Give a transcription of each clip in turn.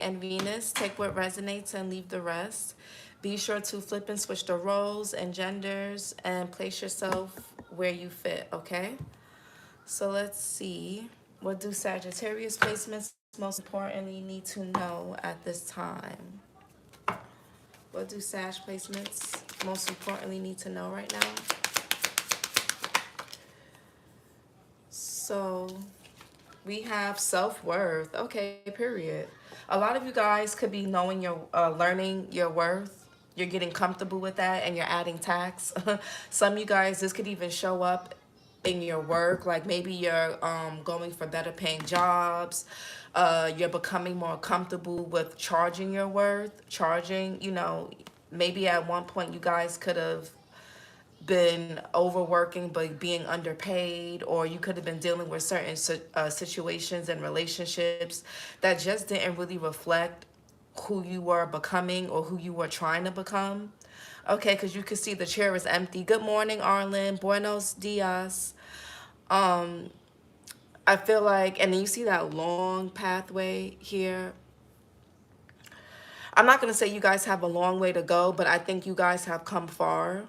and Venus. Take what resonates and leave the rest. Be sure to flip and switch the roles and genders and place yourself where you fit, okay? So let's see. What do Sagittarius placements most importantly need to know at this time? What do Sag placements most importantly need to know right now? So we have self-worth. Okay, period. A lot of you guys could be knowing your, learning your worth. You're getting comfortable with that and you're adding tax. Some of you guys, this could even show up in your work. Like maybe you're going for better paying jobs. You're becoming more comfortable with charging your worth. Charging, you know, maybe at one point you guys could have been overworking but being underpaid, or you could have been dealing with certain situations and relationships that just didn't really reflect who you were becoming or who you were trying to become. Okay, because you can see the chair is empty. Good morning, Arlen. Buenos dias. I feel like, and then you see that long pathway here. I'm not going to say you guys have a long way to go, but I think you guys have come far.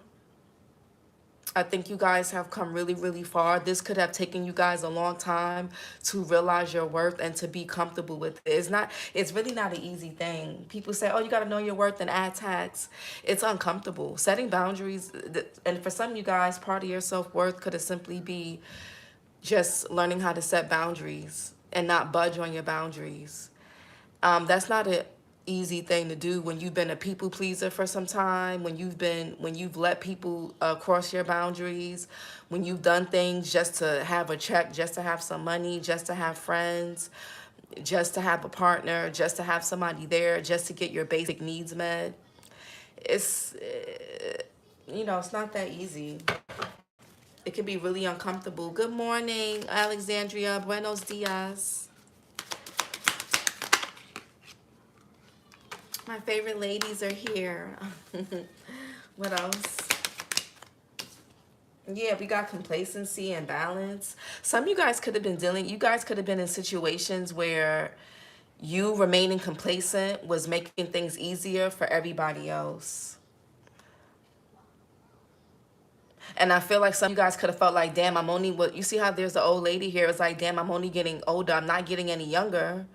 I think you guys have come really, really far. This could have taken you guys a long time to realize your worth and to be comfortable with it. It's really not an easy thing. People say, oh, you got to know your worth and add tax. It's uncomfortable. Setting boundaries, and for some of you guys, part of your self-worth could have simply be just learning how to set boundaries and not budge on your boundaries. That's not an easy thing to do when you've been a people pleaser for some time, when you've let people cross your boundaries, when you've done things just to have a check, just to have some money, just to have friends, just to have a partner, just to have somebody there, just to get your basic needs met. It's you know, it's not that easy. It can be really uncomfortable. Good morning, Alexandria. Buenos dias. My favorite ladies are here. What else? Yeah, we got complacency and balance. Some of you guys could have been you guys could have been in situations where you remaining complacent was making things easier for everybody else. And I feel like some of you guys could have felt like, damn, I'm only what you see how there's the old lady here. It's like, damn, I'm only getting older. I'm not getting any younger.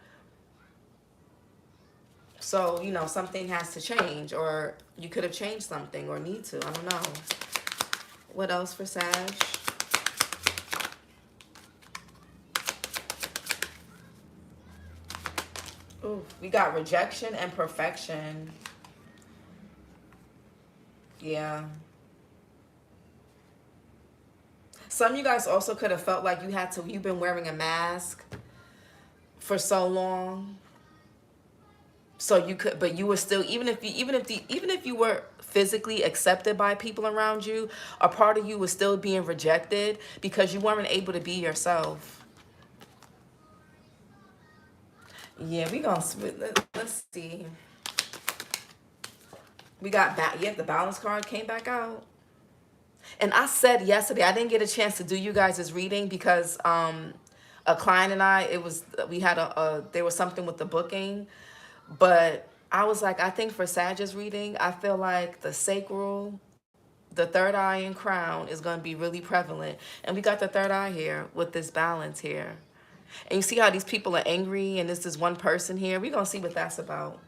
So, you know, something has to change, or you could have changed something or need to. I don't know. What else for Sag? Ooh, we got rejection and perfection. Yeah. Some of you guys also could have felt like you've been wearing a mask for so long. So you could, but you were still, even if you were physically accepted by people around you, a part of you was still being rejected because you weren't able to be yourself. Yeah, let's see. We got back. Yeah, the balance card came back out. And I said yesterday, I didn't get a chance to do you guys' reading because a client and we had there was something with the booking. But I was like, I think for Sag's reading, I feel like the sacral, the third eye and crown is going to be really prevalent. And we got the third eye here with this balance here. And you see how these people are angry and this is one person here. We're going to see what that's about.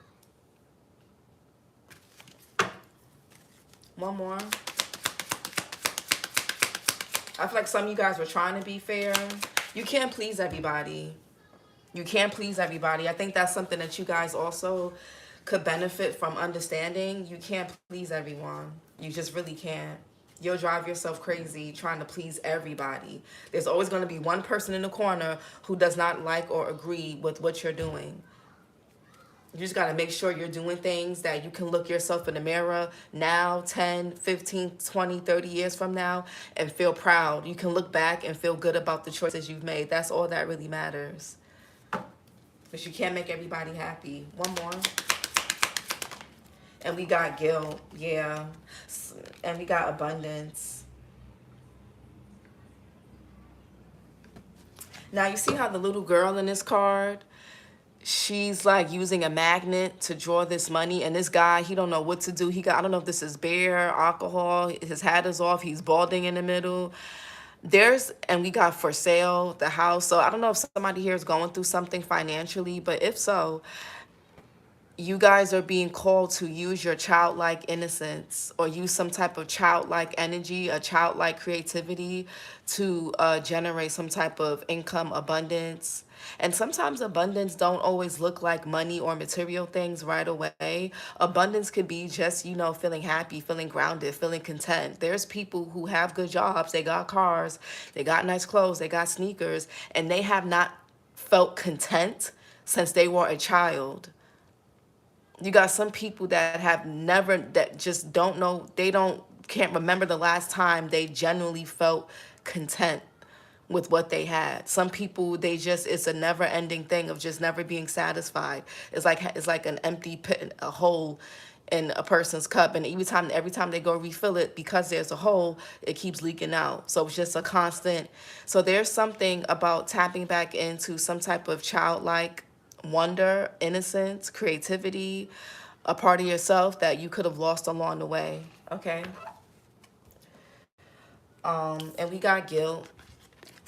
One more. I feel like some of you guys were trying to be fair. You can't please everybody. You can't please everybody. I think that's something that you guys also could benefit from understanding. You can't please everyone. You just really can't. You'll drive yourself crazy trying to please everybody. There's always going to be one person in the corner who does not like or agree with what you're doing. You just got to make sure you're doing things that you can look yourself in the mirror now, 10, 15, 20, 30 years from now, and feel proud. You can look back and feel good about the choices you've made. That's all that really matters. But you can't make everybody happy. One more. And we got guilt. Yeah. And we got abundance. Now, you see how the little girl in this card, she's like using a magnet to draw this money, and this guy, he don't know what to do. He got, I don't know if this is beer, alcohol, his hat is off, he's balding in the middle. And we got for sale the house. So I don't know if somebody here is going through something financially, but if so, you guys are being called to use your childlike innocence or use some type of childlike energy, a childlike creativity to generate some type of income abundance. And sometimes abundance don't always look like money or material things right away. Abundance could be just, you know, feeling happy, feeling grounded, feeling content. There's people who have good jobs, they got cars, they got nice clothes, they got sneakers, and they have not felt content since they were a child. You got some people that have never, that just don't know, can't remember the last time they genuinely felt content with what they had. Some people, it's a never ending thing of just never being satisfied. It's like an empty pit, a hole in a person's cup, and every time they go refill it, because there's a hole, it keeps leaking out. So it's just a constant. So there's something about tapping back into some type of childlike wonder, innocence, creativity, a part of yourself that you could have lost along the way. Okay. And we got guilt.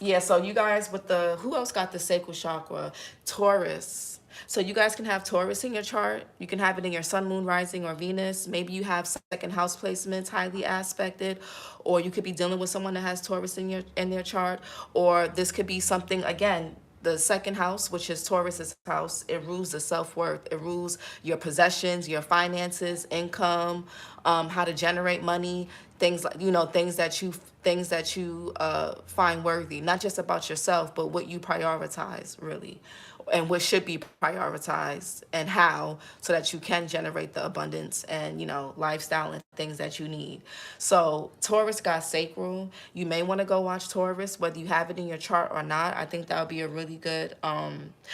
Yeah, so you guys with who else got the sacral chakra? Taurus. So you guys can have Taurus in your chart. You can have it in your sun, moon, rising, or Venus. Maybe you have second house placements highly aspected, or you could be dealing with someone that has Taurus in their chart, or this could be something, again, the second house, which is Taurus's house, it rules the self-worth. It rules your possessions, your finances, income, how to generate money, things like, things that you find worthy, not just about yourself, but what you prioritize, really, and what should be prioritized and how, so that you can generate the abundance and, lifestyle and things that you need. So Taurus got sacral. You may want to go watch Taurus, whether you have it in your chart or not. I think that would be a really good,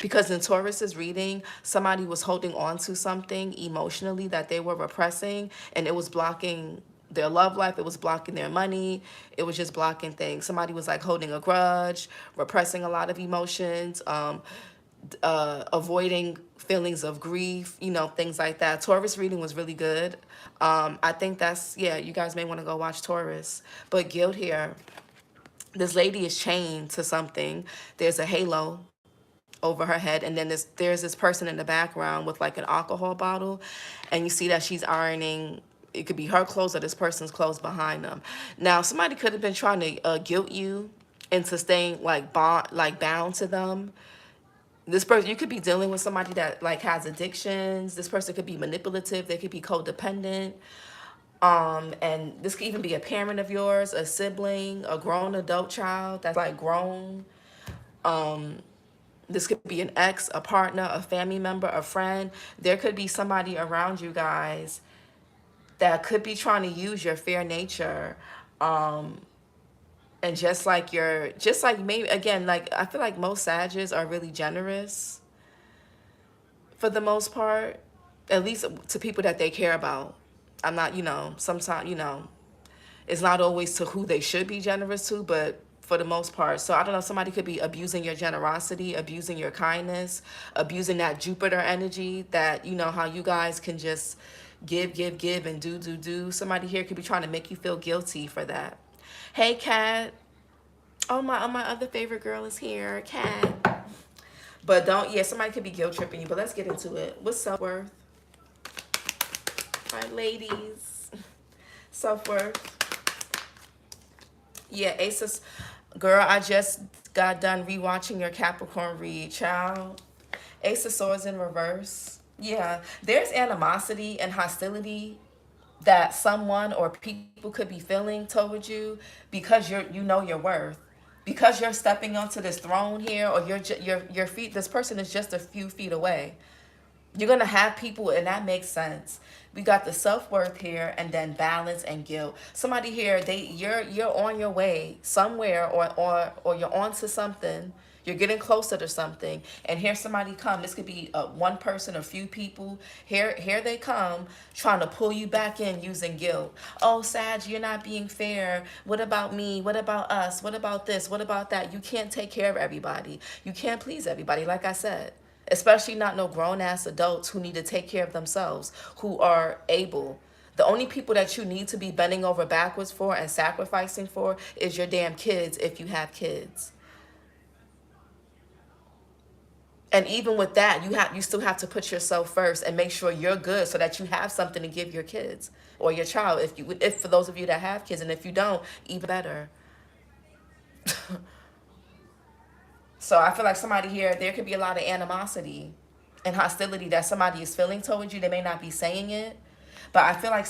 because in Taurus's reading, somebody was holding on to something emotionally that they were repressing, and it was blocking their love life, it was blocking their money, it was just blocking things. Somebody was like holding a grudge, repressing a lot of emotions, avoiding feelings of grief, things like that. Taurus reading was really good. I think you guys may want to go watch Taurus. But guilt here, this lady is chained to something. There's a halo over her head, and then there's this person in the background with like an alcohol bottle, and you see that she's ironing. It could be her clothes or this person's clothes behind them. Now, somebody could have been trying to guilt you into staying bound to them. This person, you could be dealing with somebody that like has addictions. This person could be manipulative. They could be codependent. And this could even be a parent of yours, a sibling, a grown adult child that's like grown. This could be an ex, a partner, a family member, a friend. There could be somebody around you guys that could be trying to use your fair nature. And just like maybe, again, like I feel like most Sages are really generous for the most part, at least to people that they care about. I'm not, sometimes, it's not always to who they should be generous to, but for the most part. So I don't know, somebody could be abusing your generosity, abusing your kindness, abusing that Jupiter energy that, how you guys can just give, and do. Somebody here could be trying to make you feel guilty for that. Hey, Kat. Oh, my other favorite girl is here, Kat. But somebody could be guilt tripping you, but let's get into it. What's self-worth? All right, ladies. Self-worth. Yeah, Aces. Girl, I just got done rewatching your Capricorn read, child. Ace of Swords in reverse. Yeah, there's animosity and hostility that someone or people could be feeling towards you because you know your worth. Because you're stepping onto this throne here, or your feet, this person is just a few feet away. You're gonna have people, and that makes sense. We got the self-worth here, and then balance and guilt. Somebody here, you're on your way somewhere, or you're onto something. You're getting closer to something, and here somebody come. This could be one person, a few people. Here they come, trying to pull you back in using guilt. Oh, Sag, you're not being fair. What about me? What about us? What about this? What about that? You can't take care of everybody. You can't please everybody, like I said. especially not no grown-ass adults who need to take care of themselves, who are able. The only people that you need to be bending over backwards for and sacrificing for is your damn kids, if you have kids. And even with that, you still have to put yourself first and make sure you're good so that you have something to give your kids or your child, if for those of you that have kids, and if you don't, even better. So I feel like somebody here, there could be a lot of animosity and hostility that somebody is feeling towards you. They may not be saying it, but I feel like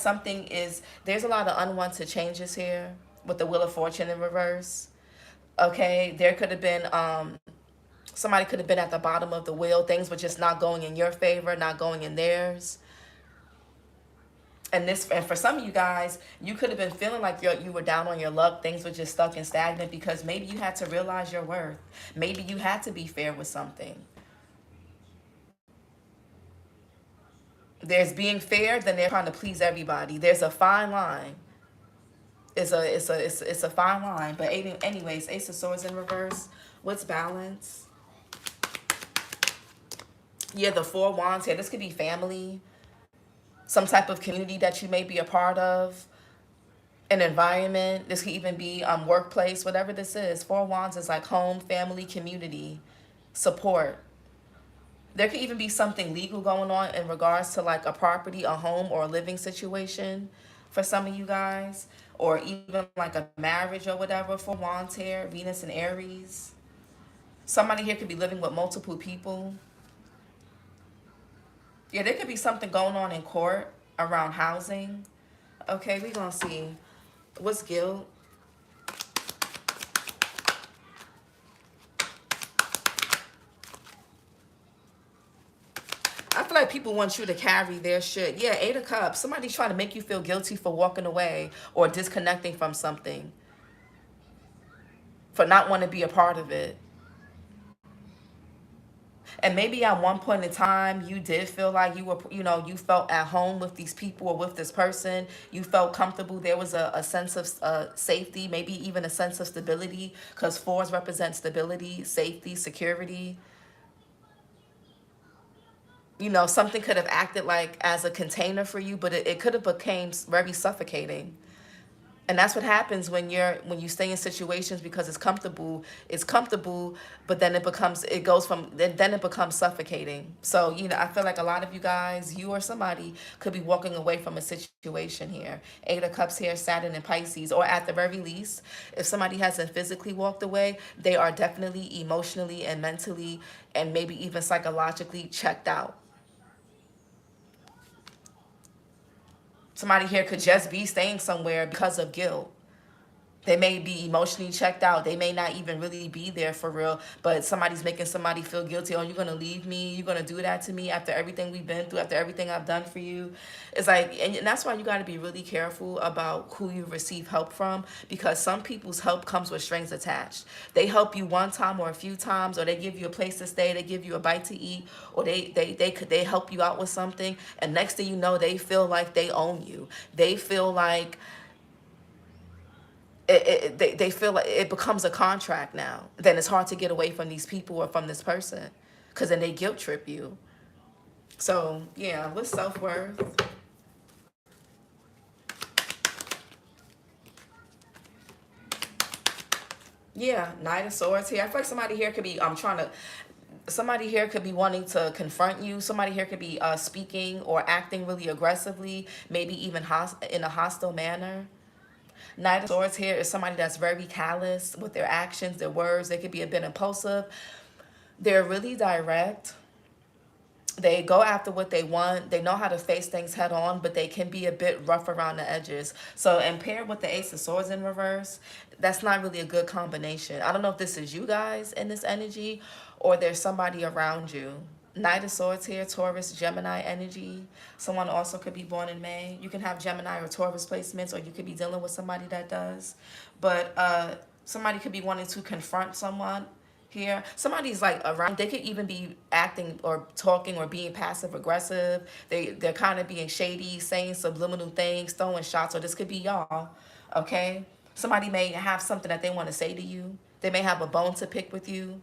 there's a lot of unwanted changes here with the Wheel of Fortune in reverse. Okay, there could have been, somebody could have been at the bottom of the wheel. Things were just not going in your favor, not going in theirs. And for some of you guys, you could have been feeling like you were down on your luck. Things were just stuck and stagnant because maybe you had to realize your worth. Maybe you had to be fair with something. There's being fair, then they're trying to please everybody. There's a fine line. It's a fine line. But anyways, Ace of Swords in reverse. What's balance? Yeah, the Four Wands here. This could be family, some type of community that you may be a part of, an environment. This could even be workplace, whatever this is. Four Wands is like home, family, community, support. There could even be something legal going on in regards to like a property, a home, or a living situation for some of you guys, or even like a marriage or whatever. Four Wands here, Venus and Aries. Somebody here could be living with multiple people. Yeah, there could be something going on in court around housing. Okay, we're going to see. What's guilt? I feel like people want you to carry their shit. Yeah, Eight of Cups. Somebody's trying to make you feel guilty for walking away or disconnecting from something, for not wanting to be a part of it. And maybe at one point in time, you did feel like you felt at home with these people or with this person. You felt comfortable. There was a sense of safety, maybe even a sense of stability, because fours represent stability, safety, security. Something could have acted like as a container for you, but it could have became very suffocating. And that's what happens when you stay in situations because it's comfortable, but then then it becomes suffocating. So I feel like a lot of you guys, you or somebody, could be walking away from a situation here. Eight of Cups here, Saturn and Pisces. Or at the very least, if somebody hasn't physically walked away, they are definitely emotionally and mentally and maybe even psychologically checked out. Somebody here could just be staying somewhere because of guilt. They may be emotionally checked out. They may not even really be there for real, but somebody's making somebody feel guilty. Oh, you're going to leave me? You're going to do that to me after everything we've been through, after everything I've done for you? It's like, and that's why you got to be really careful about who you receive help from, because some people's help comes with strings attached. They help you one time or a few times, or they give you a place to stay, they give you a bite to eat, or they help you out with something, and next thing you know, they feel like they own you. They feel like they feel like it becomes a contract now. Then it's hard to get away from these people or from this person, because then they guilt trip you. So yeah, with self-worth. Yeah, Knight of Swords here. I feel like somebody here could be somebody here could be wanting to confront you. Somebody here could be speaking or acting really aggressively, maybe even in a hostile manner. Knight of Swords here is somebody that's very callous with their actions, their words. They could be a bit impulsive. They're really direct. They go after what they want. They know how to face things head on, but they can be a bit rough around the edges. So, and paired with the Ace of Swords in reverse, that's not really a good combination. I don't know if this is you guys in this energy or there's somebody around you. Knight of Swords here, Taurus, Gemini energy. Someone also could be born in May. You can have Gemini or Taurus placements, or you could be dealing with somebody that does. But somebody could be wanting to confront someone here. Somebody's like around. They could even be acting or talking or being passive aggressive. They're kind of being shady, saying subliminal things, throwing shots. Or this could be y'all. Okay, somebody may have something that they want to say to you. They may have a bone to pick with you.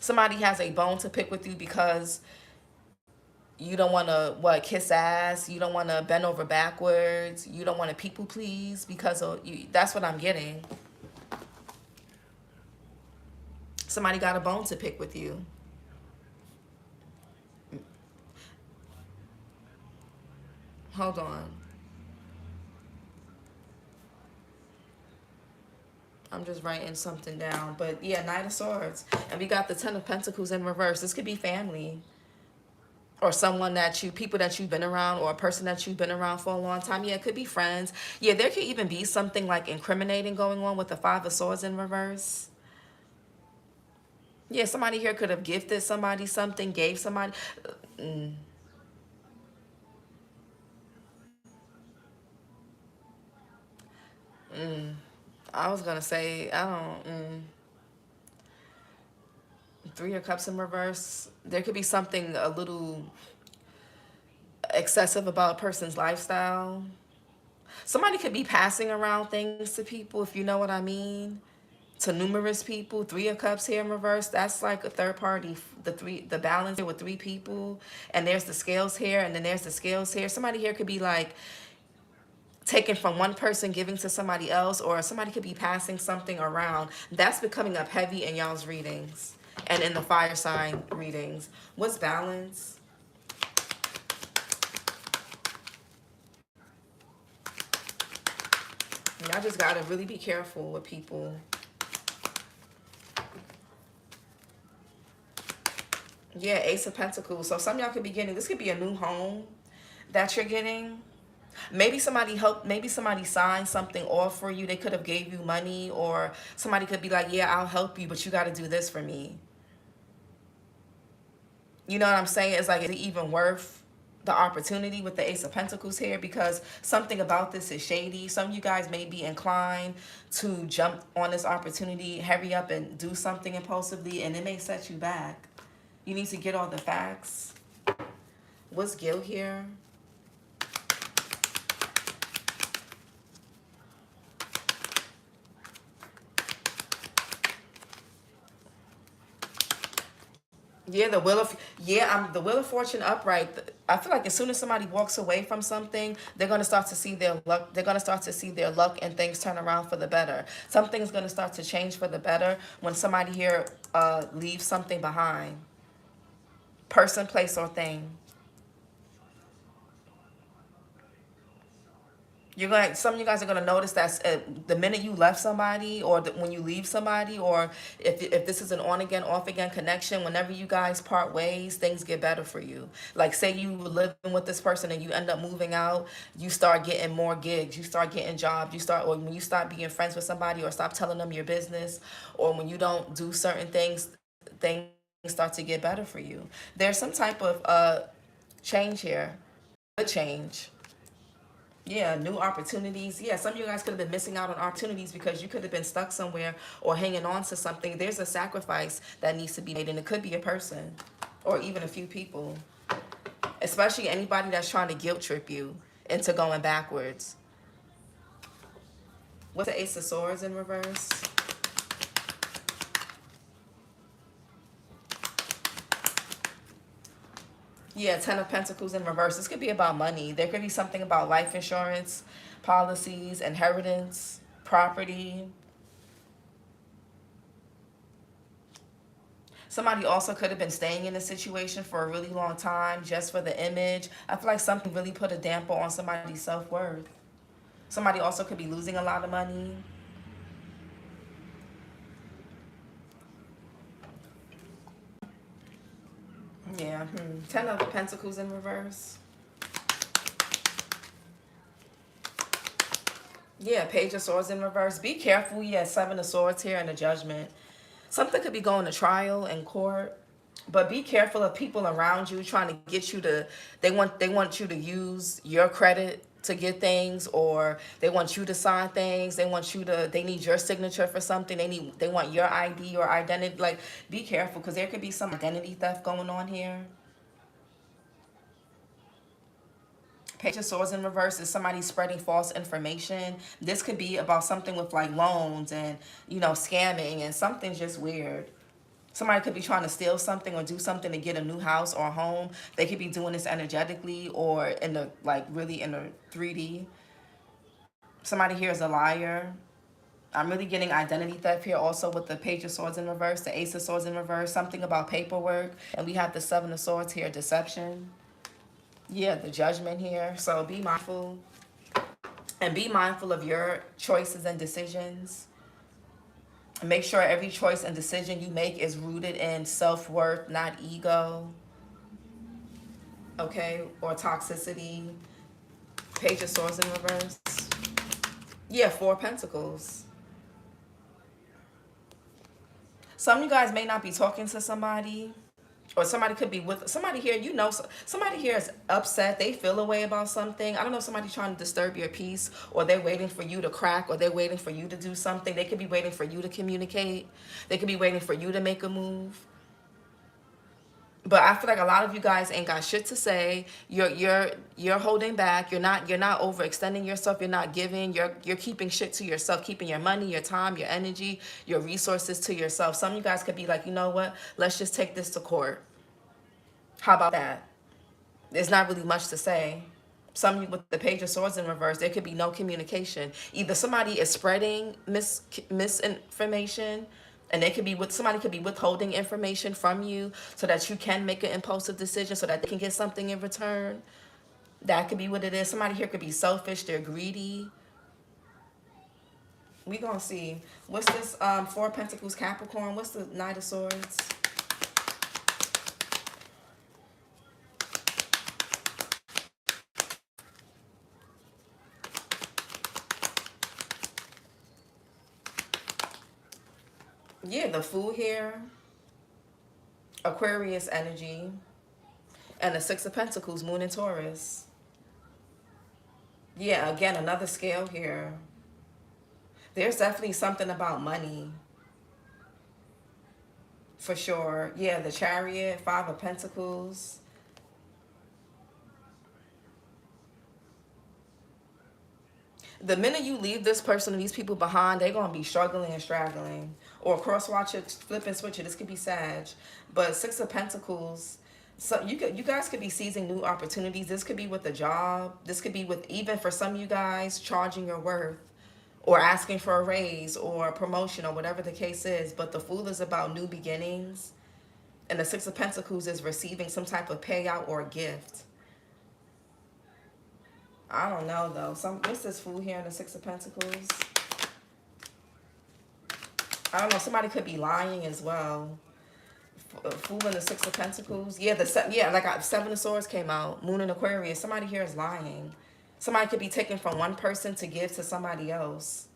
Somebody has a bone to pick with you because you don't want to, what, kiss ass. You don't want to bend over backwards. You don't want to people please because of you. That's what I'm getting. Somebody got a bone to pick with you. Hold on. I'm just writing something down. But yeah, Knight of Swords. And we got the Ten of Pentacles in reverse. This could be family. Or someone that you, people that you've been around, or a person that you've been around for a long time. Yeah, it could be friends. Yeah, there could even be something like incriminating going on with the Five of Swords in reverse. Yeah, somebody here could have gifted somebody something, gave somebody. Mm, I was gonna say, I don't. Three of Cups in reverse. There could be something a little excessive about a person's lifestyle. Somebody could be passing around things to people, if you know what I mean. To numerous people. Three of Cups here in reverse. That's like a third party. The balance here with three people. And there's the scales here, and then there's the scales here. Somebody here could be like taken from one person, giving to somebody else, or somebody could be passing something around. That's becoming up heavy in y'all's readings and in the fire sign readings. What's balance? Y'all just gotta really be careful with people. Yeah, Ace of Pentacles. So some of y'all could be getting, this could be a new home that you're getting. Maybe somebody helped, maybe somebody signed something off for you. They could have gave you money, or somebody could be like, yeah, I'll help you, but you got to do this for me. You know what I'm saying? It's like, is it even worth the opportunity with the Ace of Pentacles here? Because something about this is shady. Some of you guys may be inclined to jump on this opportunity, hurry up and do something impulsively, and it may set you back. You need to get all the facts. What's guilt here? Yeah, the wheel of the wheel of fortune upright. I feel like as soon as somebody walks away from something, they're gonna start to see their luck. They're gonna start to see their luck and things turn around for the better. Something's gonna start to change for the better when somebody here leaves something behind. Person, place, or thing. You're going. Some of you guys are going to notice that the minute you left somebody, or when you leave somebody, or if this is an on again, off again connection, whenever you guys part ways, things get better for you. Like, say you were living with this person and you end up moving out, you start getting more gigs, you start getting jobs, or when you stop being friends with somebody, or stop telling them your business, or when you don't do certain things, things start to get better for you. There's some type of change here. A change. Yeah, new opportunities. Yeah, some of you guys could have been missing out on opportunities because you could have been stuck somewhere or hanging on to something. There's a sacrifice that needs to be made, and it could be a person or even a few people, especially anybody that's trying to guilt trip you into going backwards. What's the Ace of Swords in reverse? Yeah, Ten of Pentacles in reverse. This could be about money. There could be something about life insurance, policies, inheritance, property. Somebody also could have been staying in a situation for a really long time just for the image. I feel like something really put a damper on somebody's self-worth. Somebody also could be losing a lot of money. Yeah. Ten of Pentacles in reverse. Yeah, Page of Swords in reverse. Be careful. Yeah, Seven of Swords here and the Judgment. Something could be going to trial in court. But be careful of people around you trying to get you to, they want you to use your credit to get things, or they want you to sign things. They need your signature for something. They want your ID or identity. Like, be careful, because there could be some identity theft going on here. Page of Swords in reverse is somebody spreading false information. This could be about something with like loans and, scamming, and something's just weird. Somebody could be trying to steal something or do something to get a new house or a home. They could be doing this energetically or in the, like, really in the 3D. Somebody here is a liar. I'm really getting identity theft here also with the Page of Swords in reverse, the Ace of Swords in reverse, something about paperwork. And we have the Seven of Swords here, deception. Yeah, the Judgment here. So be mindful. And be mindful of your choices and decisions. Make sure every choice and decision you make is rooted in self-worth, not ego. Okay? Or toxicity. Page of Swords in reverse. Yeah, Four of Pentacles. Some of you guys may not be talking to somebody. Or somebody could be with somebody here, you know, somebody here is upset. They feel a way about something. I don't know if somebody's trying to disturb your peace, or they're waiting for you to crack, or they're waiting for you to do something. They could be waiting for you to communicate. They could be waiting for you to make a move. But I feel like a lot of you guys ain't got shit to say. You're holding back. You're not overextending yourself. You're not giving. You're keeping shit to yourself, keeping your money, your time, your energy, your resources to yourself. Some of you guys could be like, you know what? Let's just take this to court. How about that? There's not really much to say. Some of you with the Page of Swords in reverse, there could be no communication. Either somebody is spreading misinformation, and they could be somebody could be withholding information from you so that you can make an impulsive decision so that they can get something in return. That could be what it is. Somebody here could be selfish. They're greedy. We gonna see. What's this? Four of Pentacles, Capricorn. What's the Knight of Swords? Yeah, the Fool here. Aquarius energy. And the Six of Pentacles, Moon and Taurus. Yeah, again, another scale here. There's definitely something about money. For sure. Yeah, the Chariot, Five of Pentacles. The minute you leave this person and these people behind, they're going to be struggling and straggling. Or cross watch it, flip and switch it. This could be Sag. But Six of Pentacles, so you guys could be seizing new opportunities. This could be with a job. This could be with, even for some of you guys, charging your worth. Or asking for a raise or a promotion or whatever the case is. But the Fool is about new beginnings. And the Six of Pentacles is receiving some type of payout or gift. I don't know though. What's this Fool here in the Six of Pentacles? I don't know. Somebody could be lying as well. Fool in the Six of Pentacles. Yeah, like Seven of Swords came out. Moon in Aquarius. Somebody here is lying. Somebody could be taken from one person to give to somebody else.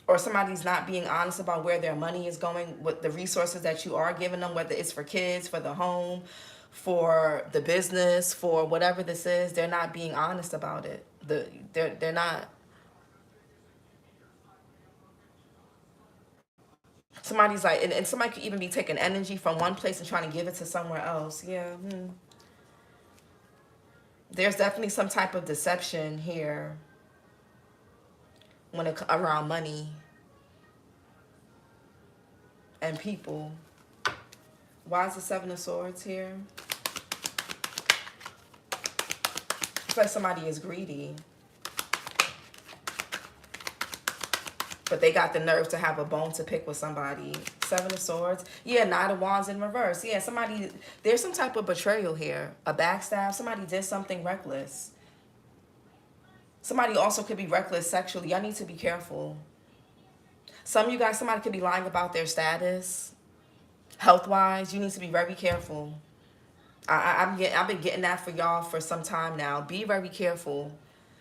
Or somebody's not being honest about where their money is going, with the resources that you are giving them, whether it's for kids, for the home, for the business, for whatever this is. They're not being honest about it. They're not. Somebody's like, and somebody could even be taking energy from one place and trying to give it to somewhere else. Yeah. There's definitely some type of deception here when it around money and people. Why is the Seven of Swords here? It's like somebody is greedy. But they got the nerve to have a bone to pick with somebody. Seven of Swords. Yeah, Knight of Wands in reverse. Yeah, there's some type of betrayal here. A backstab. Somebody did something reckless. Somebody also could be reckless sexually. Y'all need to be careful. Some of you guys, somebody could be lying about their status. Health-wise, you need to be very careful. I've been getting that for y'all for some time now. Be very careful.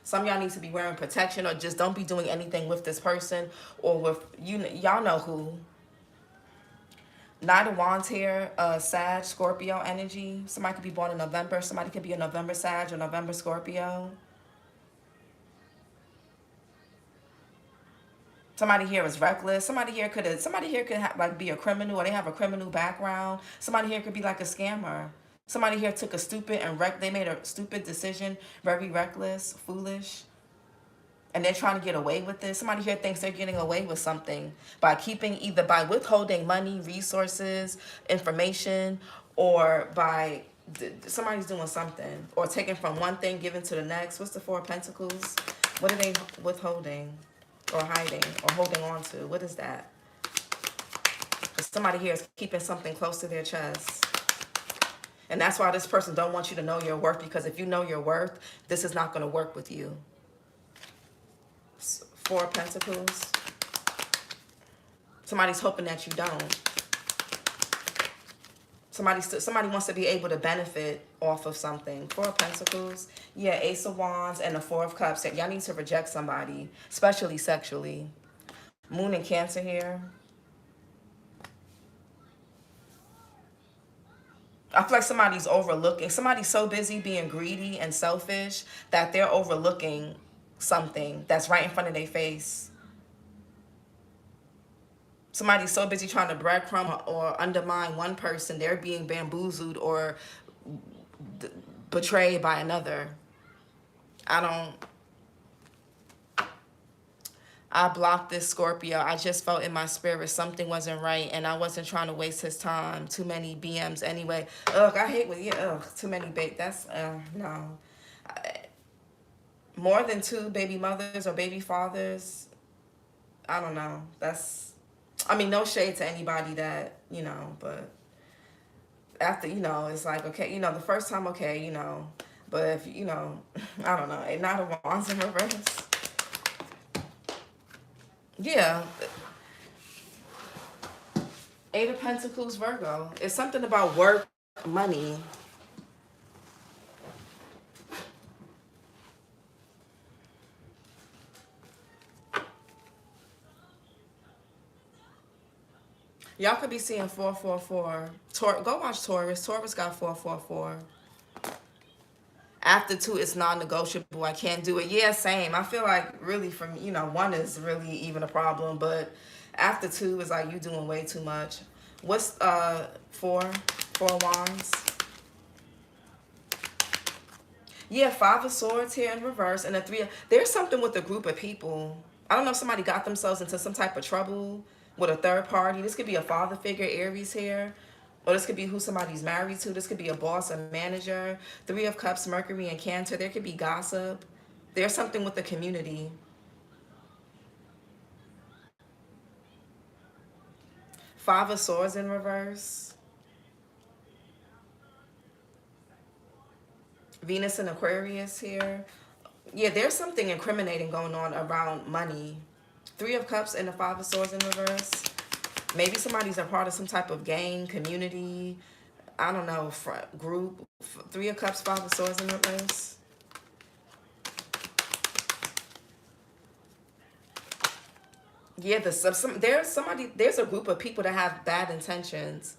Some of y'all need to be wearing protection, or just don't be doing anything with this person or with, y'all know who. Knight of Wands here, Sag, Scorpio energy. Somebody could be born in November. Somebody could be a November Sag or November Scorpio. Somebody here is reckless. Somebody here could be a criminal, or they have a criminal background. Somebody here could be like a scammer. Somebody here took a stupid they made a stupid decision, very reckless, foolish. and they're trying to get away with this. Somebody here thinks they're getting away with something by keeping, either by withholding money, resources, information, or by somebody's doing something, or taking from one thing, giving to the next. What's the Four of Pentacles? What are they withholding or hiding or holding on to? What is that? Somebody here is keeping something close to their chest. And that's why this person don't want you to know your worth, because if you know your worth, this is not going to work with you. Four of Pentacles. Somebody's hoping that you don't. Somebody wants to be able to benefit off of something. Four of Pentacles. Yeah, Ace of Wands and the Four of Cups. Y'all need to reject somebody, especially sexually. Moon in Cancer here. I feel like somebody's overlooking. Somebody's so busy being greedy and selfish that they're overlooking something that's right in front of their face. Somebody's so busy trying to breadcrumb or undermine one person, they're being bamboozled or betrayed by another. I blocked this Scorpio. I just felt in my spirit something wasn't right, and I wasn't trying to waste his time. Too many BMs anyway. Ugh, I hate when, too many that's, no. More than two baby mothers or baby fathers, I don't know. That's, I mean, no shade to anybody that, but after, it's like, okay, the first time, okay, but if, I don't know, a Knight of Wands in reverse. Yeah. Eight of Pentacles, Virgo. It's something about work, money. Y'all could be seeing 444. Go watch Taurus. Taurus got 444. After two, it's non-negotiable. I can't do it. Yeah, same. I feel like really from, one is really even a problem, but after two is like you doing way too much. What's four wands? Yeah, Five of Swords here in reverse, and a three. There's something with a group of people. I don't know if somebody got themselves into some type of trouble with a third party. This could be a father figure, Aries here. Or this could be who somebody's married to. This could be a boss, a manager. Three of Cups, Mercury, and Cancer. There could be gossip. There's something with the community. Five of Swords in reverse. Venus and Aquarius here. Yeah, there's something incriminating going on around money. Three of Cups and the Five of Swords in reverse. Maybe somebody's a part of some type of gang, community, I don't know, group. Three of Cups, Five of Swords in reverse. Yeah, there's a group of people that have bad intentions.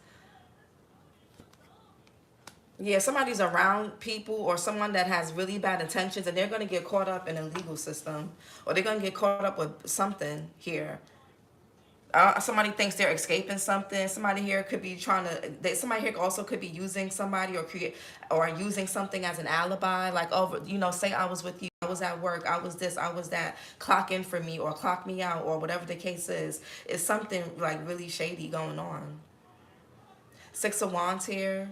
Yeah, somebody's around people or someone that has really bad intentions, and they're going to get caught up in a legal system, or they're going to get caught up with something here. Somebody thinks they're escaping something. Somebody here could be somebody here also could be using somebody or using something as an alibi. Like, oh, say I was with you, I was at work, I was this, I was that. Clock in for me or clock me out or whatever the case is. It's something like really shady going on. Six of Wands here.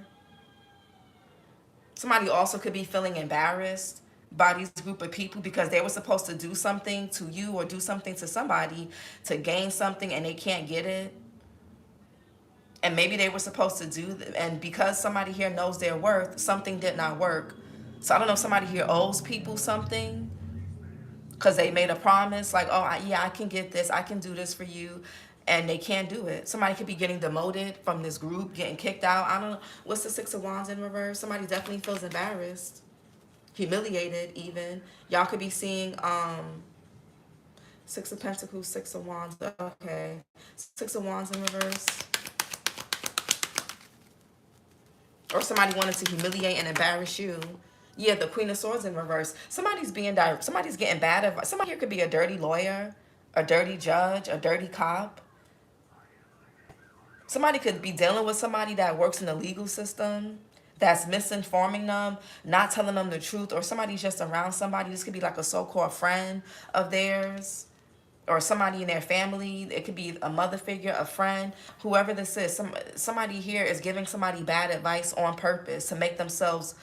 Somebody also could be feeling embarrassed by these group of people because they were supposed to do something to you or do something to somebody to gain something, and they can't get it. And maybe they were supposed to do, and because somebody here knows their worth, something did not work. So I don't know if somebody here owes people something because they made a promise like, oh, I can get this, I can do this for you, and they can't do it. Somebody could be getting demoted from this group, getting kicked out. I don't know. What's the Six of Wands in reverse? Somebody definitely feels embarrassed, humiliated even. Y'all could be seeing Six of Pentacles, Six of Wands. Okay. Six of Wands in reverse. Or somebody wanted to humiliate and embarrass you. Yeah, the Queen of Swords in reverse. Somebody's getting bad advice. Somebody here could be a dirty lawyer, a dirty judge, a dirty cop. Somebody could be dealing with somebody that works in the legal system. that's misinforming them, not telling them the truth, or somebody's just around somebody. This could be like a so-called friend of theirs, or somebody in their family. It could be a mother figure, a friend, whoever this is. Somebody here is giving somebody bad advice on purpose to make themselves,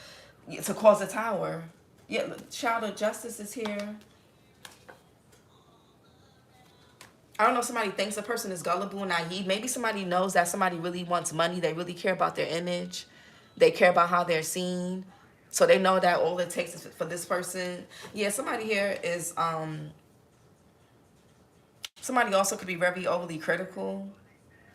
to cause a tower. Yeah, child of justice is here. I don't know if somebody thinks a person is gullible and naive. Maybe somebody knows that somebody really wants money. They really care about their image. They care about how they're seen. So they know that all it takes is for this person. Yeah, somebody here is, somebody also could be very overly critical,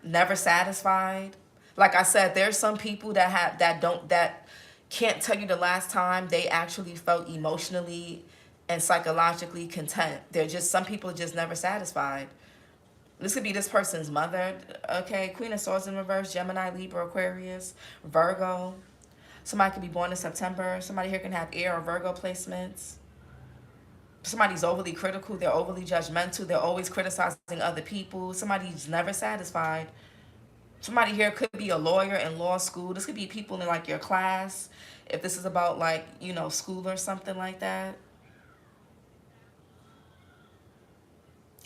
never satisfied. Like I said, there's some people that can't tell you the last time they actually felt emotionally and psychologically content. They're just, some people are just never satisfied. This could be this person's mother, okay? Queen of Swords in reverse, Gemini, Libra, Aquarius, Virgo. Somebody could be born in September. Somebody here can have air or Virgo placements. Somebody's overly critical. They're overly judgmental. They're always criticizing other people. Somebody's never satisfied. Somebody here could be a lawyer in law school. This could be people in like your class. If this is about like, you know, school or something like that.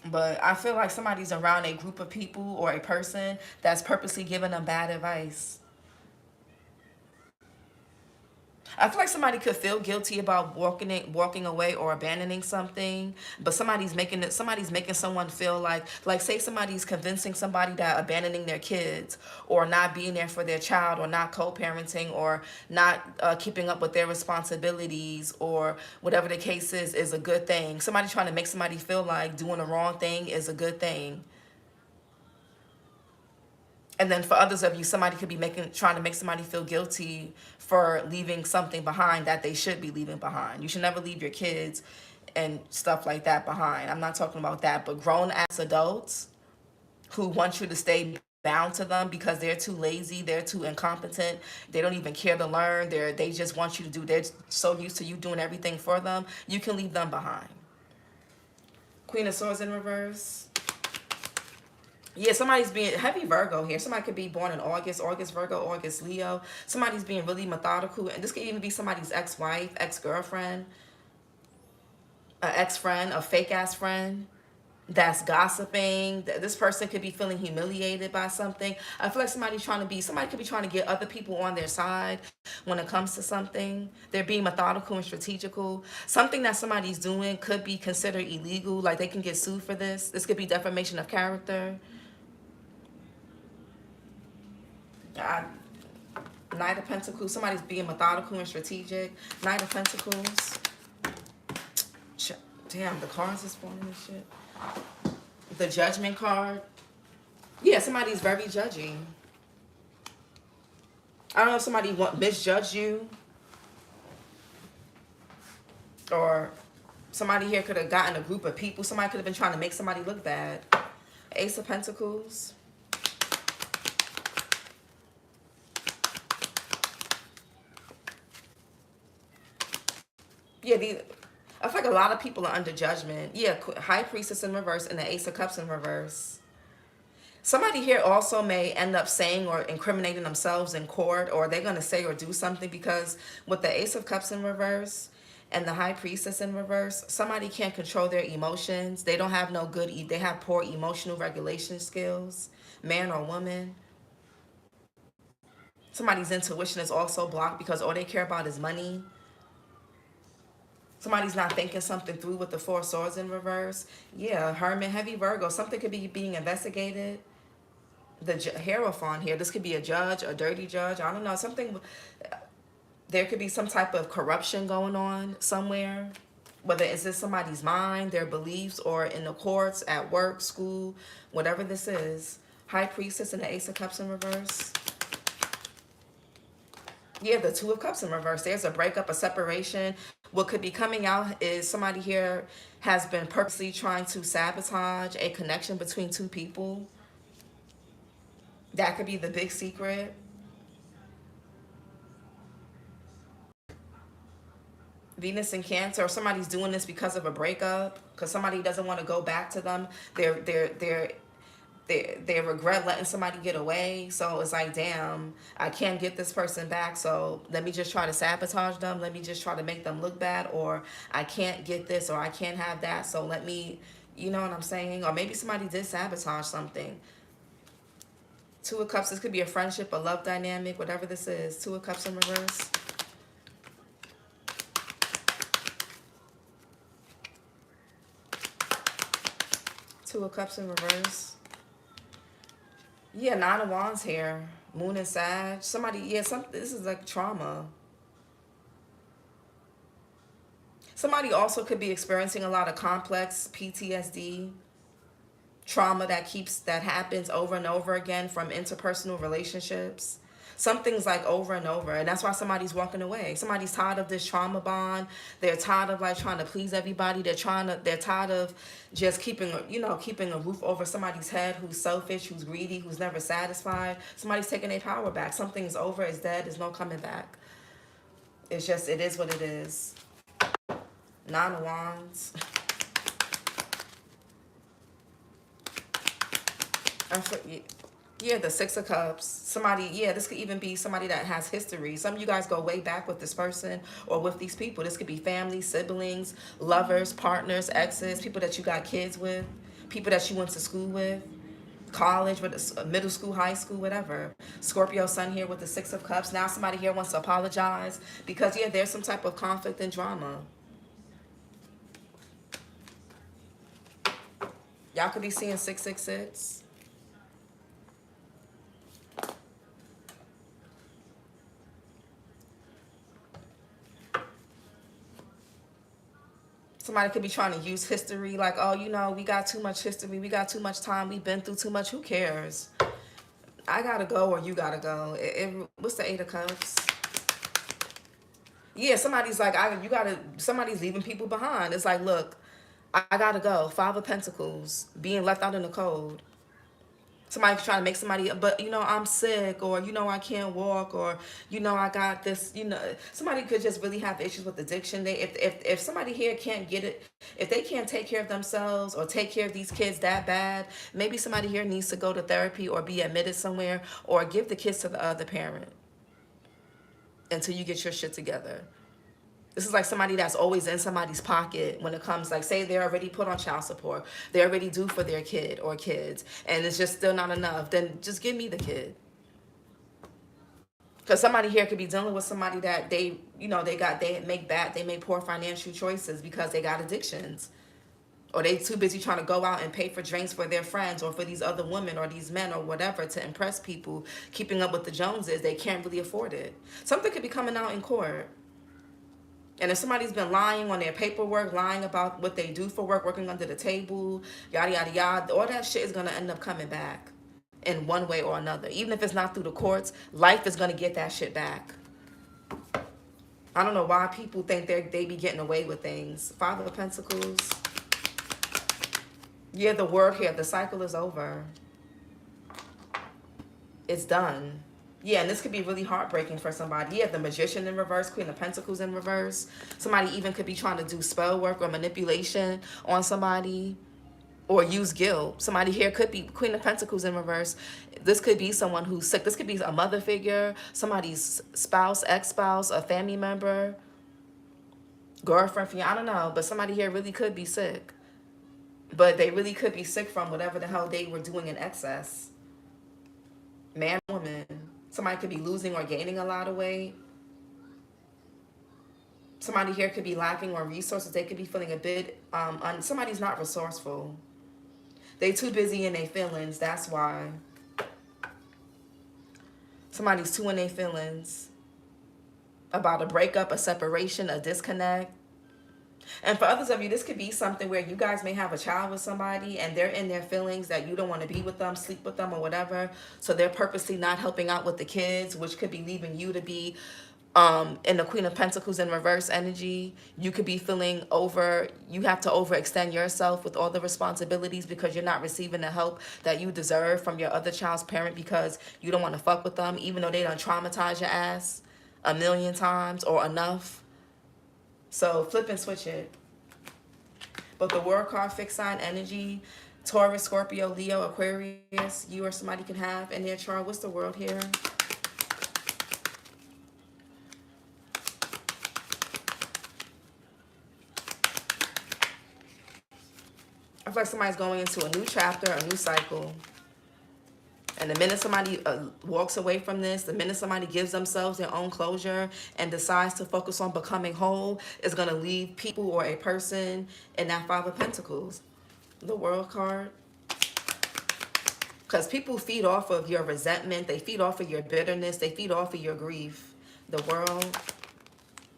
But I feel like somebody's around a group of people or a person that's purposely giving them bad advice. I feel like somebody could feel guilty about walking away or abandoning something, but somebody's making someone feel like say somebody's convincing somebody that abandoning their kids or not being there for their child or not co-parenting or not keeping up with their responsibilities or whatever the case is a good thing. Somebody trying to make somebody feel like doing the wrong thing is a good thing. And then for others of you, somebody could be trying to make somebody feel guilty for leaving something behind that they should be leaving behind. You should never leave your kids and stuff like that behind. I'm not talking about that, but grown-ass adults who want you to stay bound to them because they're too lazy, they're too incompetent, they don't even care to learn, they just want you to do, they're so used to you doing everything for them, you can leave them behind. Queen of Swords in reverse. Yeah, somebody's being heavy Virgo here. Somebody could be born in August Virgo, August Leo. Somebody's being really methodical. And this could even be somebody's ex-wife, ex-girlfriend, an ex-friend, a fake-ass friend that's gossiping. This person could be feeling humiliated by something. I feel like somebody could be trying to get other people on their side when it comes to something. They're being methodical and strategical. Something that somebody's doing could be considered illegal. Like they can get sued for this. This could be defamation of character. Knight of Pentacles. Somebody's being methodical and strategic. Knight of Pentacles. Damn, the cards is falling and shit. The Judgment card. Yeah, somebody's very judging. I don't know if somebody misjudged you. Or somebody here could have gotten a group of people. Somebody could have been trying to make somebody look bad. Ace of Pentacles. Yeah, I feel like a lot of people are under judgment. Yeah, High Priestess in reverse and the Ace of Cups in reverse. Somebody here also may end up saying or incriminating themselves in court, or they're going to say or do something because with the Ace of Cups in reverse and the High Priestess in reverse, somebody can't control their emotions. They don't have they have poor emotional regulation skills, man or woman. Somebody's intuition is also blocked because all they care about is money. Somebody's not thinking something through with the Four Swords in reverse. Yeah, Hermit, heavy Virgo. Something could be being investigated. The Hierophant here. This could be a judge, a dirty judge. I don't know. There could be some type of corruption going on somewhere. Whether it's in somebody's mind, their beliefs, or in the courts, at work, school, whatever this is. High Priestess and the Ace of Cups in reverse. Yeah, the Two of Cups in reverse. There's a breakup, a separation. What could be coming out is somebody here has been purposely trying to sabotage a connection between two people. That could be the big secret. Venus in Cancer, or somebody's doing this because of a breakup, because somebody doesn't want to go back to them. They're they regret letting somebody get away. So it's like, damn, I can't get this person back. So let me just try to sabotage them. Let me just try to make them look bad. Or I can't get this, or I can't have that. So let me, you know what I'm saying? Or maybe somebody did sabotage something. Two of Cups, this could be a friendship, a love dynamic, whatever this is. Two of Cups in reverse. Two of Cups in reverse. Yeah, Nine of Wands here. Moon and Sag. Somebody, yeah, this is like trauma. Somebody also could be experiencing a lot of complex PTSD, trauma that happens over and over again from interpersonal relationships. Some things like over and over, and that's why somebody's walking away. Somebody's tired of this trauma bond. They're tired of like trying to please everybody. They're tired of just keeping a roof over somebody's head who's selfish, who's greedy, who's never satisfied. Somebody's taking their power back. Something's over, it's dead, there's no coming back. It is what it is. Nine of Wands. Yeah, the Six of Cups. Somebody, yeah, this could even be somebody that has history. Some of you guys go way back with this person or with these people. This could be family, siblings, lovers, partners, exes, people that you got kids with, people that you went to school with, college, middle school, high school, whatever. Scorpio sun here with the Six of Cups. Now somebody here wants to apologize because, yeah, there's some type of conflict and drama. Y'all could be seeing 666. Somebody could be trying to use history like, oh, you know, we got too much history. We got too much time. We've been through too much. Who cares? I got to go or you got to go. What's the Eight of Cups? Yeah, somebody's like, somebody's leaving people behind. It's like, look, I got to go. Five of Pentacles, being left out in the cold. Somebody's trying to make somebody, but, you know, I'm sick, or, you know, I can't walk, or, you know, I got this, you know. Somebody could just really have issues with addiction. If somebody here can't get it, if they can't take care of themselves or take care of these kids that bad, maybe somebody here needs to go to therapy or be admitted somewhere or give the kids to the other parent until you get your shit together. This is like somebody that's always in somebody's pocket when it comes, like, say they're already put on child support. They're already due for their kid or kids, and it's just still not enough. Then just give me the kid. Because somebody here could be dealing with somebody that they make poor financial choices because they got addictions. Or they too busy trying to go out and pay for drinks for their friends or for these other women or these men or whatever to impress people, keeping up with the Joneses. They can't really afford it. Something could be coming out in court. And if somebody's been lying on their paperwork, lying about what they do for work, working under the table, yada, yada, yada, all that shit is going to end up coming back in one way or another. Even if it's not through the courts, life is going to get that shit back. I don't know why people think they be getting away with things. Five of Pentacles. Yeah, the word here, the cycle is over. It's done. Yeah, and this could be really heartbreaking for somebody. Yeah, the Magician in reverse, Queen of Pentacles in reverse. Somebody even could be trying to do spell work or manipulation on somebody or use guilt. Somebody here could be Queen of Pentacles in reverse. This could be someone who's sick. This could be a mother figure, somebody's spouse, ex-spouse, a family member, girlfriend, fiance, I don't know. But somebody here really could be sick. But they really could be sick from whatever the hell they were doing in excess. Man, woman. Somebody could be losing or gaining a lot of weight. Somebody here could be lacking on resources. They could be feeling a bit, somebody's not resourceful. They too busy in their feelings, that's why. Somebody's too in their feelings about a breakup, a separation, a disconnect. And for others of you, this could be something where you guys may have a child with somebody and they're in their feelings that you don't want to be with them, sleep with them or whatever. So they're purposely not helping out with the kids, which could be leaving you to be in the Queen of Pentacles in reverse energy. You could be feeling you have to overextend yourself with all the responsibilities because you're not receiving the help that you deserve from your other child's parent because you don't want to fuck with them, even though they done traumatize your ass a million times or enough. So flip and switch it. But the World card, fixed sign energy, Taurus, Scorpio, Leo, Aquarius, you or somebody can have in their chart. What's the world here? I feel like somebody's going into a new chapter, a new cycle. And the minute somebody walks away from this, the minute somebody gives themselves their own closure and decides to focus on becoming whole, is going to leave people or a person in that Five of Pentacles. The World card. Because people feed off of your resentment. They feed off of your bitterness. They feed off of your grief. The World.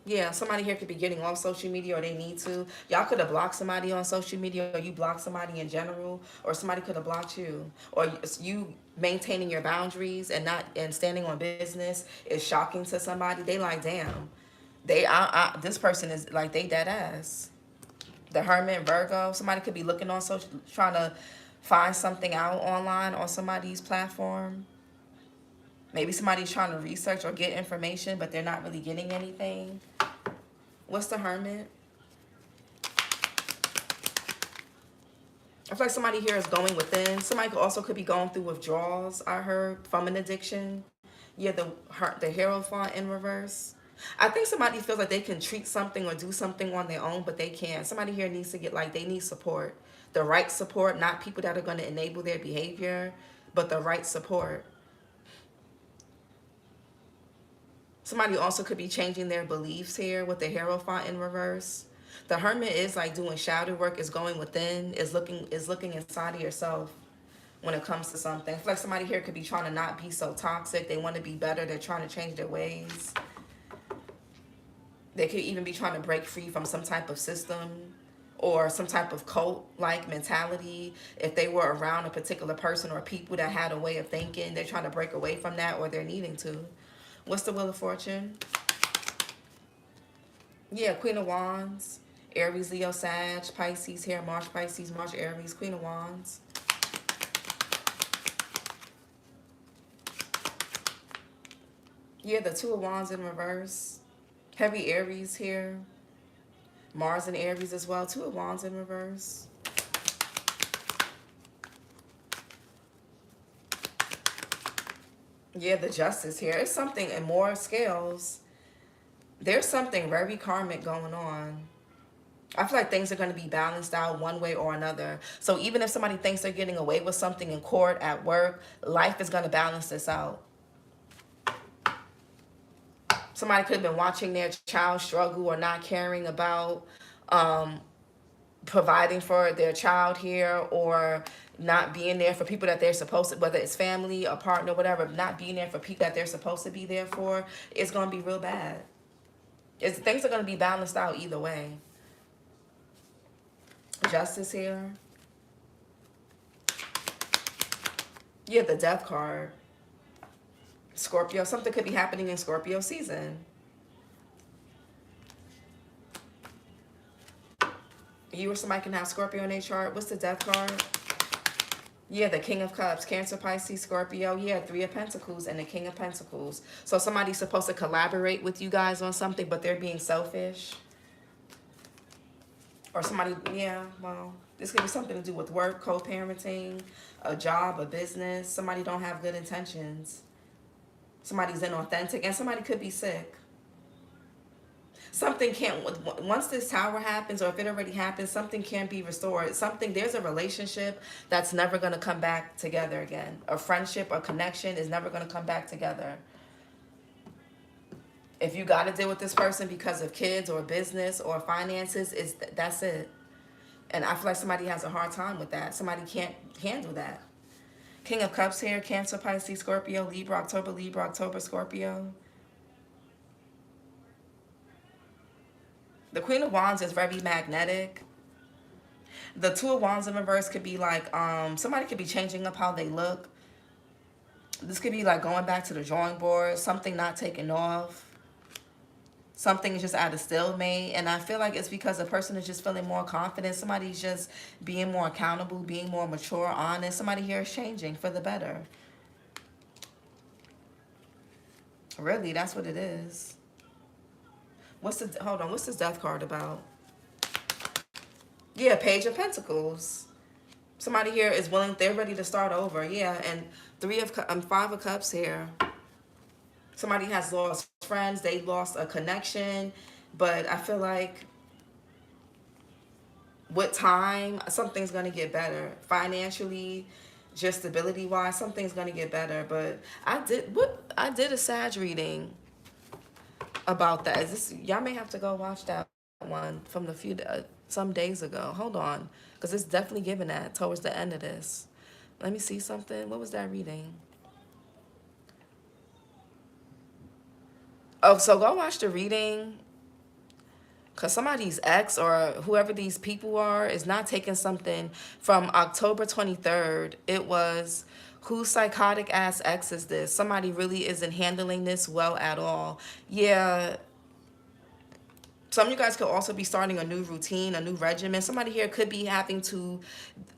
Yeah, somebody here could be getting off social media, or they need to. Y'all could have blocked somebody on social media, or you blocked somebody in general, or somebody could have blocked you. Or you maintaining your boundaries and not and standing on business is shocking to somebody. They like, damn, this person is like, they dead ass. The Hermit, Virgo. Somebody could be looking on social, trying to find something out online on somebody's platform. Maybe somebody's trying to research or get information, but they're not really getting anything. What's the Hermit? I feel like somebody here is going within. Somebody also could be going through withdrawals, I heard, from an addiction. Yeah, the Hierophant in reverse. I think somebody feels like they can treat something or do something on their own, but they can't. Somebody here needs to get, like, they need support. The right support, not people that are going to enable their behavior, but the right support. Somebody also could be changing their beliefs here with the Hierophant in reverse. The Hermit is like doing shadow work, is going within, is looking inside of yourself when it comes to something. I feel like somebody here could be trying to not be so toxic. They want to be better. They're trying to change their ways. They could even be trying to break free from some type of system or some type of cult-like mentality. If they were around a particular person or people that had a way of thinking, they're trying to break away from that, or they're needing to. What's the Wheel of Fortune? Yeah, Queen of Wands. Aries, Leo, Sag, Pisces here. March, Pisces, March, Aries, Queen of Wands. Yeah, the Two of Wands in reverse. Heavy Aries here. Mars and Aries as well. Two of Wands in reverse. Yeah, the Justice here. It's something in more scales. There's something very karmic going on. I feel like things are going to be balanced out one way or another. So even if somebody thinks they're getting away with something in court, at work, life is going to balance this out. Somebody could have been watching their child struggle or not caring about providing for their child here, or not being there for people that they're supposed to, whether it's family, a partner, whatever, not being there for people that they're supposed to be there for. It's going to be real bad. Things are going to be balanced out either way. Justice here. Yeah, the Death card. Scorpio. Something could be happening in Scorpio season. You or somebody can have Scorpio in their chart. What's the Death card? Yeah, the King of Cups. Cancer, Pisces, Scorpio. Yeah, Three of Pentacles and the King of Pentacles. So somebody's supposed to collaborate with you guys on something, but they're being selfish. Or somebody, yeah, well, this could be something to do with work, co-parenting, a job, a business. Somebody don't have good intentions. Somebody's inauthentic, and somebody could be sick. Something can't, once this tower happens, or if it already happens, something can't be restored. There's a relationship that's never going to come back together again. A friendship or connection is never going to come back together. If you got to deal with this person because of kids or business or finances, that's it. And I feel like somebody has a hard time with that. Somebody can't handle that. King of Cups here. Cancer, Pisces, Scorpio, Libra, October, Scorpio. The Queen of Wands is very magnetic. The Two of Wands in reverse could be like, somebody could be changing up how they look. This could be like going back to the drawing board, something not taking off. Something is just at a stalemate, and I feel like it's because the person is just feeling more confident. Somebody's just being more accountable, being more mature, honest. Somebody here is changing for the better. Really, that's what it is. What's this Death card about? Yeah, Page of Pentacles. Somebody here is willing, they're ready to start over. Yeah, and Five of Cups here. Somebody has lost friends, they lost a connection, but I feel like with time, something's going to get better. Financially, just stability wise, something's going to get better. But I did a Sag reading about that. Is this, y'all may have to go watch that one from the some days ago. Hold on, because it's definitely giving that towards the end of this. Let me see something. What was that reading? Oh, so go watch the reading, because somebody's ex or whoever these people are is not taking something from October 23rd. It was, whose psychotic ass ex is this? Somebody really isn't handling this well at all. Yeah. Some of you guys could also be starting a new routine, a new regimen. Somebody here could be having to,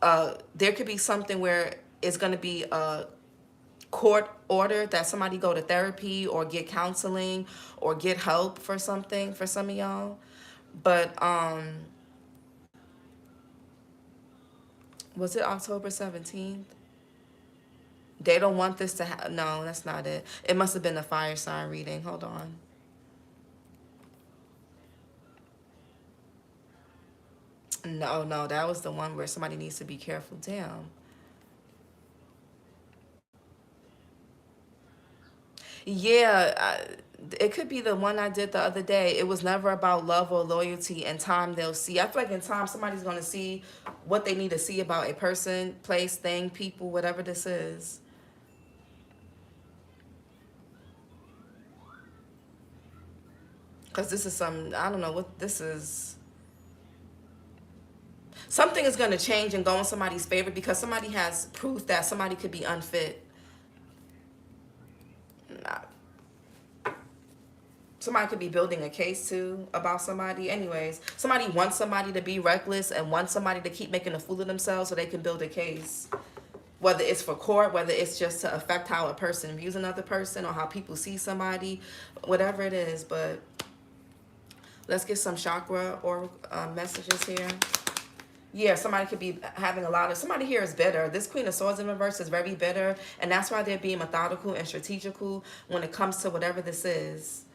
there could be something where it's going to be a court order that somebody go to therapy or get counseling or get help for something for some of y'all. But was it October 17th? They don't want this to happen. No, that's not it. It must have been a fire sign reading. Hold on. No, that was the one where somebody needs to be careful. Damn. Yeah, it could be the one I did the other day. It was never about love or loyalty. In time, they'll see. I feel like in time, somebody's going to see what they need to see about a person, place, thing, people, whatever this is. Because this is some, I don't know what this is. Something is going to change and go in somebody's favor because somebody has proof that somebody could be unfit. Nah. Somebody could be building a case too about somebody. Anyways, somebody wants somebody to be reckless and wants somebody to keep making a fool of themselves so they can build a case. Whether it's for court, whether it's just to affect how a person views another person or how people see somebody, whatever it is. But let's get some chakra or messages here. Yeah, somebody could be having a lot of, somebody here is bitter. This Queen of Swords in reverse is very bitter, and that's why they're being methodical and strategical when it comes to whatever this is.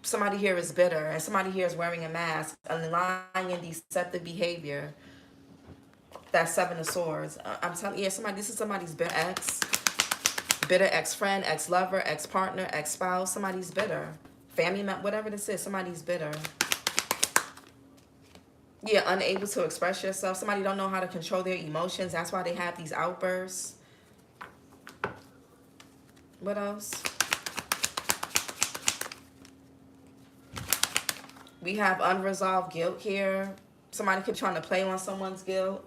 Somebody here is bitter, and somebody here is wearing a mask and lying in deceptive behavior. That Seven of Swords. I'm telling you, yeah, this is somebody's bitter ex-friend, ex-lover, ex-partner, ex-spouse. Somebody's bitter. Family member, whatever this is, somebody's bitter. Yeah, unable to express yourself. Somebody don't know how to control their emotions. That's why they have these outbursts. What else? We have unresolved guilt here. Somebody could try to play on someone's guilt.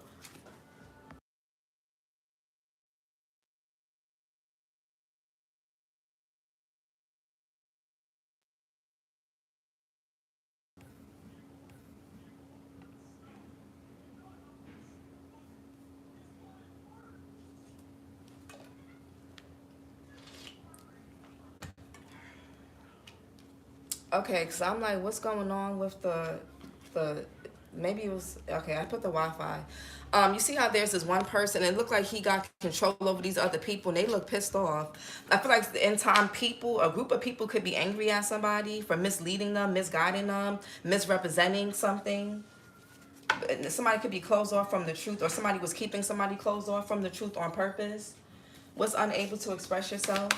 Okay, because I'm like, what's going on with maybe it was, okay, I put the Wi-Fi. You see how there's this one person, and it looked like he got control over these other people, and they look pissed off. I feel like in time, a group of people could be angry at somebody for misleading them, misguiding them, misrepresenting something. Somebody could be closed off from the truth, or somebody was keeping somebody closed off from the truth on purpose. Was unable to express yourself.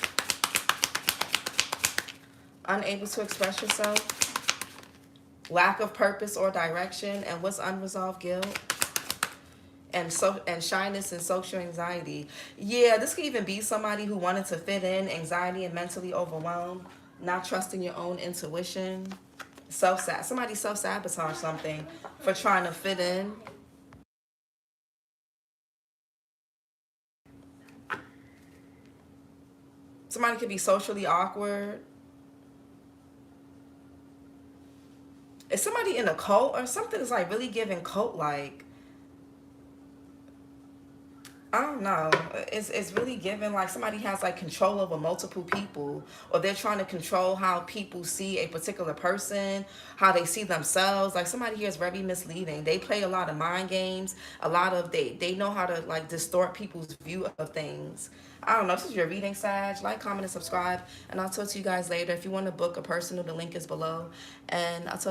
Unable to express yourself. Lack of purpose or direction, and what's unresolved guilt. And shyness and social anxiety. Yeah, this could even be somebody who wanted to fit in, anxiety and mentally overwhelmed, not trusting your own intuition. Somebody self-sabotage something for trying to fit in. Somebody could be socially awkward. Is somebody in a cult or something is like really giving cult like? I don't know. It's really given like somebody has like control over multiple people, or they're trying to control how people see a particular person, how they see themselves. Like somebody here is very misleading. They play a lot of mind games. A lot of they know how to like distort people's view of things. I don't know. This is your reading, Sag. Like, comment, and subscribe. And I'll talk to you guys later. If you want to book a personal, the link is below. And I'll talk to